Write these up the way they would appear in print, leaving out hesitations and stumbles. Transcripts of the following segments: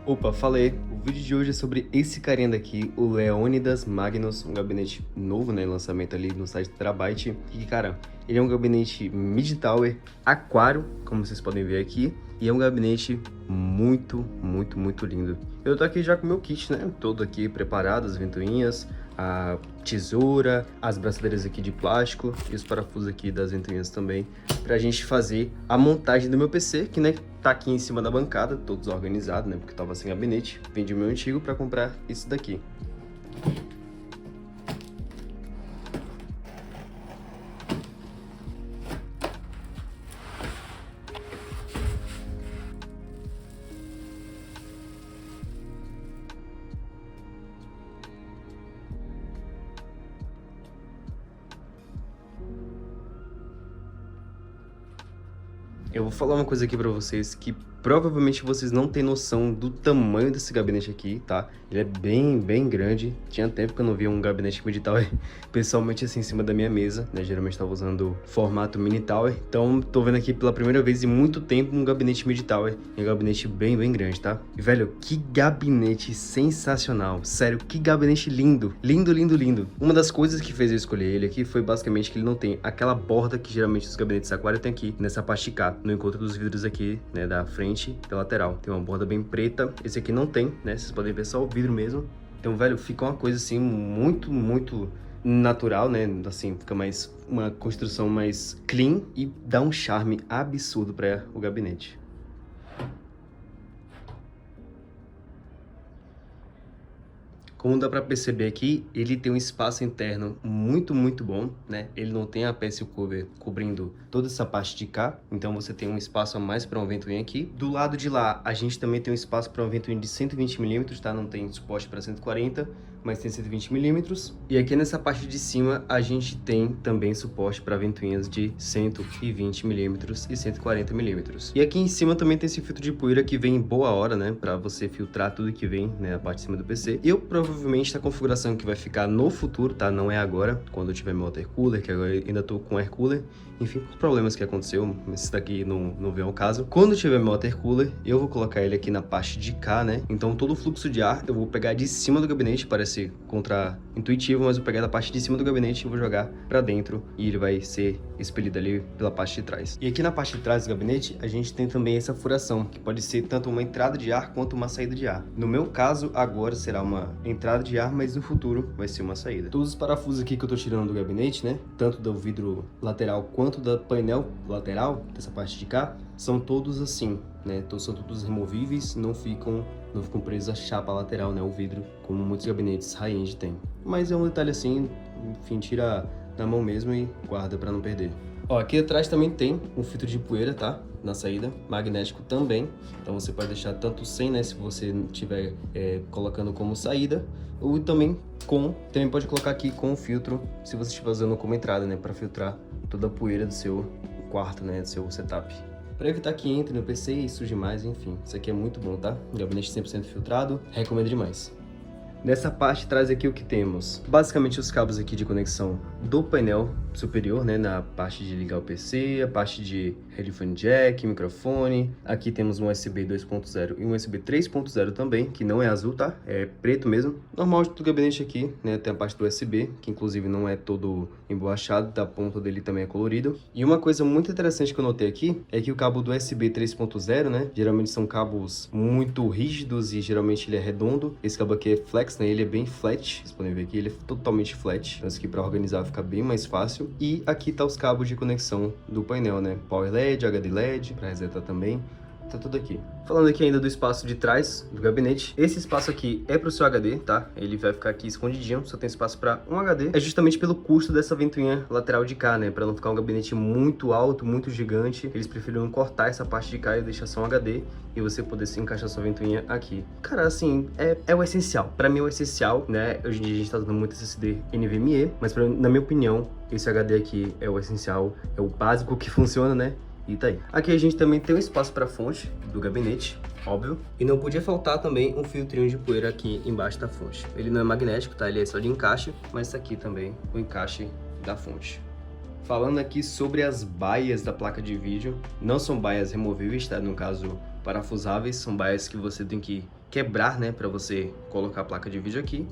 Opa, falei. O vídeo de hoje é sobre esse carinha daqui, o Leônidas Magnus, um gabinete novo, né, lançamento ali no site Terabyte. E, cara, ele é um gabinete mid-tower aquário, como vocês podem ver aqui, e é um gabinete muito lindo. Eu tô aqui já com o meu kit, né, todo aqui preparado, as ventoinhas, a tesoura, as braçadeiras aqui de plástico e os parafusos aqui das ventoinhas também, pra gente fazer a montagem do meu PC, que, né, tá aqui em cima da bancada, todo desorganizado, né, porque tava sem gabinete. Vendi o meu antigo pra comprar esse daqui. Eu vou falar uma coisa aqui pra vocês que provavelmente vocês não têm noção do tamanho desse gabinete aqui, tá? Ele é bem grande. Tinha tempo que eu não via um gabinete mini tower pessoalmente assim em cima da minha mesa, né? Geralmente tava usando formato mini tower. Então tô vendo aqui pela primeira vez em muito tempo um gabinete mid tower. É um gabinete bem grande, tá? E velho, que gabinete sensacional. Sério, que gabinete lindo. Lindo. Uma das coisas que fez eu escolher ele aqui foi basicamente que ele não tem aquela borda que geralmente os gabinetes aquário tem aqui, nessa parte de cá, no encontro dos vidros aqui, né, da frente e da lateral. Tem uma borda bem preta, esse aqui não tem, né, vocês podem ver só o vidro mesmo. Então, velho, fica uma coisa assim muito natural, né, assim, fica mais uma construção mais clean e dá um charme absurdo para o gabinete. Como dá para perceber aqui, ele tem um espaço interno muito bom, né? Ele não tem a PSU cover cobrindo toda essa parte de cá, então você tem um espaço a mais para um ventoinha aqui. Do lado de lá, a gente também tem um espaço para um ventoinha de 120mm, tá? Não tem suporte para 140, mas tem 120mm. E aqui nessa parte de cima, a gente tem também suporte para ventoinhas de 120mm e 140mm. E aqui em cima também tem esse filtro de poeira que vem em boa hora, né? Para você filtrar tudo que vem, né? Na parte de cima do PC. Provavelmente a configuração que vai ficar no futuro, tá? Não é agora, quando eu tiver meu water cooler, que agora eu ainda tô com air cooler. Enfim, por problemas que aconteceu, esse daqui não vem ao caso. Quando eu tiver meu water cooler, eu vou colocar ele aqui na parte de cá, né? Então todo o fluxo de ar eu vou pegar de cima do gabinete, parece contra-intuitivo, mas eu vou pegar da parte de cima do gabinete e vou jogar pra dentro e ele vai ser expelido ali pela parte de trás. E aqui na parte de trás do gabinete, a gente tem também essa furação, que pode ser tanto uma entrada de ar quanto uma saída de ar. No meu caso, agora será uma entrada de ar, mas no futuro vai ser uma saída. Todos os parafusos aqui que eu tô tirando do gabinete, né, tanto do vidro lateral quanto da painel lateral, dessa parte de cá, são todos assim, né, então são todos removíveis, não ficam presos à chapa lateral, né, o vidro, como muitos gabinetes high-end tem. Mas é um detalhe assim, enfim, tira na mão mesmo e guarda para não perder. Ó, aqui atrás também tem um filtro de poeira, tá? Na saída, magnético também. Então você pode deixar tanto sem, né? Se você estiver colocando como saída, ou também pode colocar aqui com o filtro, se você estiver usando como entrada, né? Para filtrar toda a poeira do seu quarto, né? Do seu setup. Para evitar que entre no PC e suje mais, enfim. Isso aqui é muito bom, tá? Gabinete 100% filtrado, recomendo demais. Nessa parte traz aqui o que temos, basicamente os cabos aqui de conexão do painel superior, né, na parte de ligar o PC, a parte de headphone jack, microfone. Aqui temos um USB 2.0 e um USB 3.0 também, que não é azul, tá? É preto mesmo. Normal de todo gabinete aqui, né, tem a parte do USB, que inclusive não é todo emborrachado, da ponta dele também é colorido. E uma coisa muito interessante que eu notei aqui é que o cabo do USB 3.0, né, geralmente são cabos muito rígidos e geralmente ele é redondo. Esse cabo aqui é flex, né? Ele é bem flat, vocês podem ver aqui, ele é totalmente flat. Então, isso aqui para organizar fica bem mais fácil. E aqui tá os cabos de conexão do painel, né? Power LED, HD LED, para resetar também. Tá tudo aqui. Falando aqui ainda do espaço de trás do gabinete, esse espaço aqui é pro seu HD, tá? Ele vai ficar aqui escondidinho, só tem espaço para um HD. É justamente pelo custo dessa ventoinha lateral de cá, né? Para não ficar um gabinete muito alto, muito gigante. Eles preferiram cortar essa parte de cá e deixar só um HD e você poder se encaixar sua ventoinha aqui. Cara, assim, é o essencial. Para mim é o essencial, né? Hoje em dia a gente tá usando muito SSD NVMe, mas na minha opinião, esse HD aqui é o essencial, é o básico que funciona, né? E tá aí. Aqui a gente também tem um espaço para fonte do gabinete, óbvio. E não podia faltar também um filtrinho de poeira aqui embaixo da fonte. Ele não é magnético, tá? Ele é só de encaixe, mas tá aqui também o encaixe da fonte. Falando aqui sobre as baias da placa de vídeo, não são baias removíveis, tá? No caso, parafusáveis, são baias que você tem que quebrar, né, para você colocar a placa de vídeo aqui.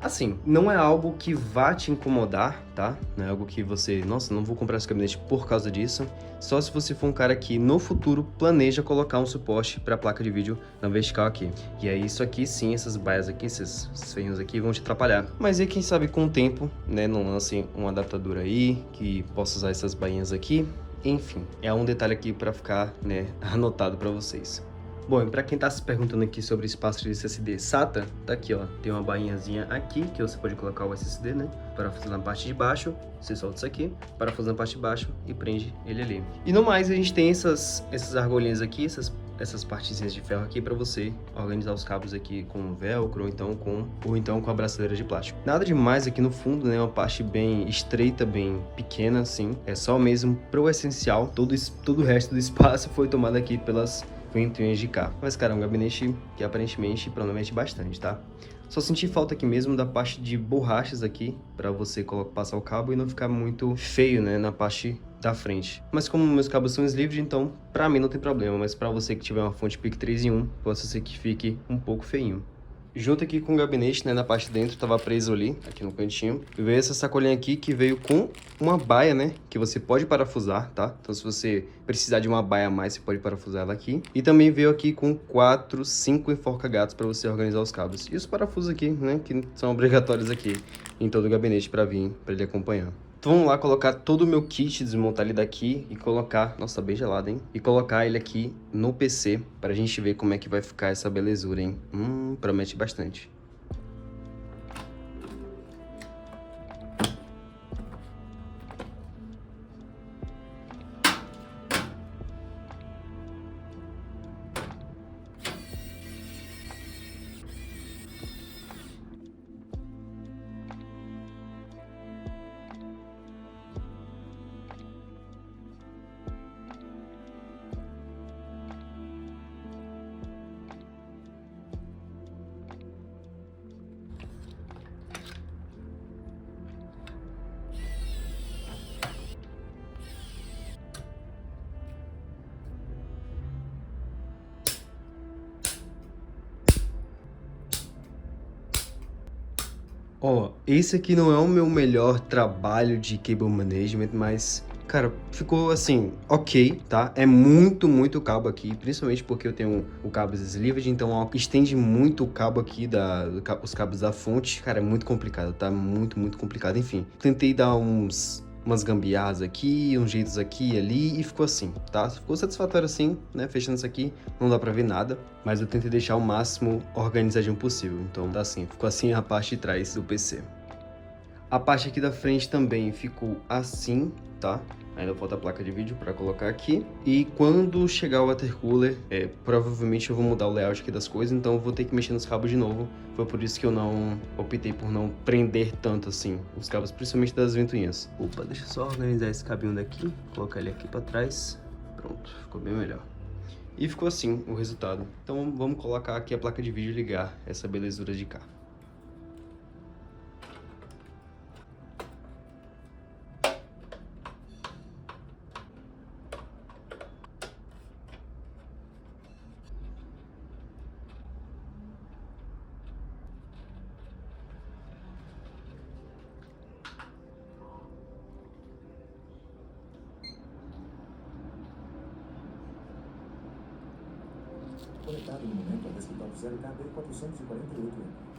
Assim, não é algo que vá te incomodar, tá? Não é algo que você, nossa, não vou comprar esse gabinete por causa disso. Só se você for um cara que no futuro planeja colocar um suporte para a placa de vídeo na vertical aqui. E aí isso aqui sim, essas baias aqui, esses ferrinhos aqui vão te atrapalhar. Mas aí quem sabe com o tempo, né, não lance um adaptador aí que possa usar essas bainhas aqui. Enfim, é um detalhe aqui para ficar, né, anotado para vocês. Bom, e para quem tá se perguntando aqui sobre espaço de SSD SATA, tá aqui, ó, tem uma bainhazinha aqui que você pode colocar o SSD, né, parafuso na parte de baixo, você solta isso aqui, parafuso na parte de baixo e prende ele ali. E no mais, a gente tem essas argolinhas aqui, essas partezinhas de ferro aqui para você organizar os cabos aqui com velcro ou então com a braçadeira de plástico. Nada demais aqui no fundo, né, uma parte bem estreita, bem pequena assim, é só mesmo pro essencial, todo o resto do espaço foi tomado aqui pelas ventoinhas de cá. Mas, cara, é um gabinete que aparentemente promete bastante, tá? Só senti falta aqui mesmo da parte de borrachas aqui, pra você passar o cabo e não ficar muito feio, né, na parte da frente. Mas como meus cabos são sleeved, então pra mim não tem problema, mas pra você que tiver uma fonte PIC 3 em 1, pode ser que fique um pouco feinho. Junto aqui com o gabinete, né, na parte de dentro, tava preso ali, aqui no cantinho. E veio essa sacolinha aqui que veio com uma baia, né, que você pode parafusar, tá? Então se você precisar de uma baia a mais, você pode parafusar ela aqui. E também veio aqui com 4, 5 enforca-gatos para você organizar os cabos. E os parafusos aqui, né, que são obrigatórios aqui em todo o gabinete para vir, para ele acompanhar. Então vamos lá colocar todo o meu kit, desmontar ele daqui e colocar... Nossa, bem gelado, hein? E colocar ele aqui no PC pra gente ver como é que vai ficar essa belezura, hein? Promete bastante. Ó, esse aqui não é o meu melhor trabalho de cable management, mas, cara, ficou assim, ok, tá? É muito cabo aqui, principalmente porque eu tenho o cabo sleeved, então ó, estende muito o cabo aqui, os cabos da fonte. Cara, é muito complicado, tá? Muito complicado. Enfim, tentei dar umas gambiarras aqui, uns jeitos aqui e ali, e ficou assim, tá? Ficou satisfatório assim, né? Fechando isso aqui, não dá pra ver nada, mas eu tentei deixar o máximo organizadinho possível. Então tá assim, ficou assim a parte de trás do PC. A parte aqui da frente também ficou assim, tá? Ainda falta a placa de vídeo para colocar aqui. E quando chegar o water cooler, provavelmente eu vou mudar o layout aqui das coisas, então eu vou ter que mexer nos cabos de novo. Foi por isso que eu não optei por não prender tanto assim os cabos, principalmente das ventoinhas. Opa, deixa eu só organizar esse cabinho daqui, colocar ele aqui para trás. Pronto, ficou bem melhor. E ficou assim o resultado. Então vamos colocar aqui a placa de vídeo e ligar essa belezura de cá. Conectado no momento a desktop 0KB448.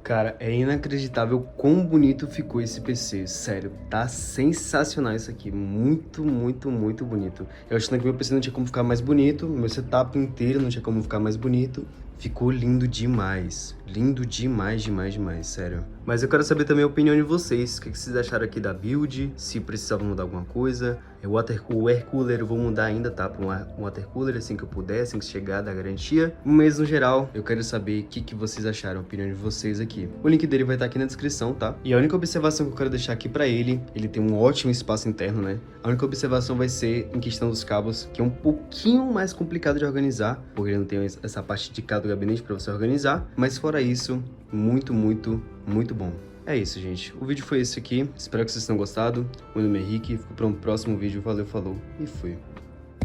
Cara, é inacreditável quão bonito ficou esse PC, sério, tá sensacional isso aqui, muito bonito. Eu achando que meu PC não tinha como ficar mais bonito, meu setup inteiro não tinha como ficar mais bonito, ficou lindo demais. Lindo demais, demais, demais, sério. Mas eu quero saber também a opinião de vocês. O que vocês acharam aqui da build? Se precisava mudar alguma coisa. O air cooler eu vou mudar ainda, tá? Para um water cooler assim que eu puder, assim que chegar da garantia. Mas no geral, eu quero saber o que vocês acharam, a opinião de vocês aqui. O link dele vai estar aqui na descrição, tá? E a única observação que eu quero deixar aqui pra ele tem um ótimo espaço interno, né? A única observação vai ser em questão dos cabos, que é um pouquinho mais complicado de organizar, porque ele não tem essa parte de cada gabinete pra você organizar. Mas fora isso, muito, muito, muito bom. É isso, gente. O vídeo foi esse aqui. Espero que vocês tenham gostado. Meu nome é Henrique. Fico para um próximo vídeo. Valeu, falou e fui.